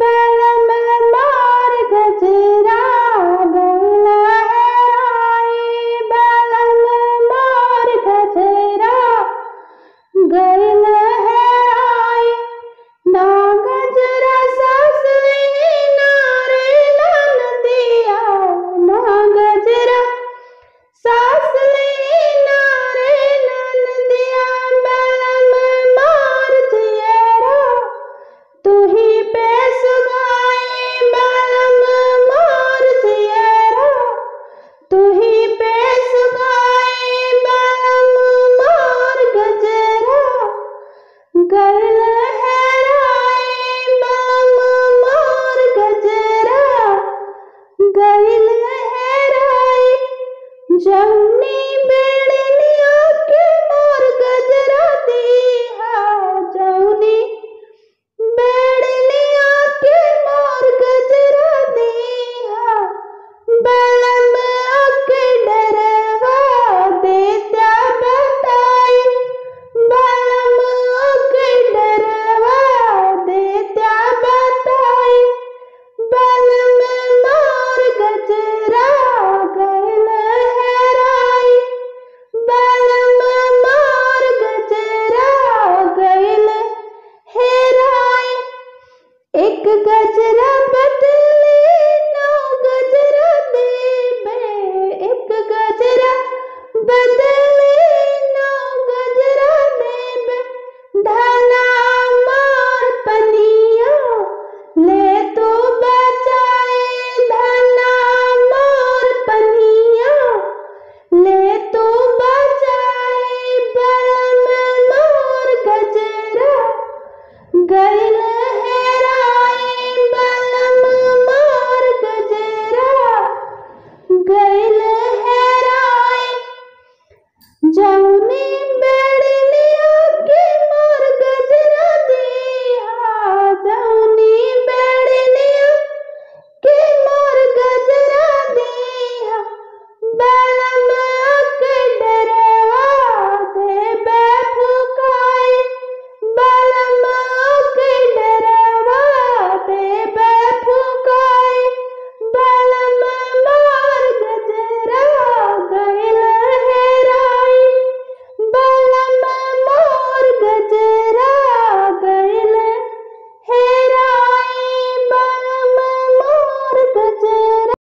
बलम मार गजरा गइल हेराई, बलम मार गजरा गइल हेराई। ना गजरा सासली ना रे ननदिया, ना गजरा सासली ना रे ननदिया। बलम मार जियरा तू ही पे सुगाई, बलम मार जियरा तू ही पे सुगाई। बलम मार गजरा गइल हेराई, बलम मार गजरा गइल हेराई। जौनी बेड़निया के मोर गजरा दीहा, जौनी बेड़निया के मोर गजरा दीहा। बलम के डरवा देता बताई, बलम के डरवा देता बताई। बलम मार गजरा गइल हेराई, बलम मार गजरा गइल हेराई। एक गजरा बदले नौ गजरा देबे, एक गजरा बदले नौ गजरा देबे। धना मार पनिया ले तू बचाए, धना मार पनिया ले तू बचाए। बलम मार गजरा गइल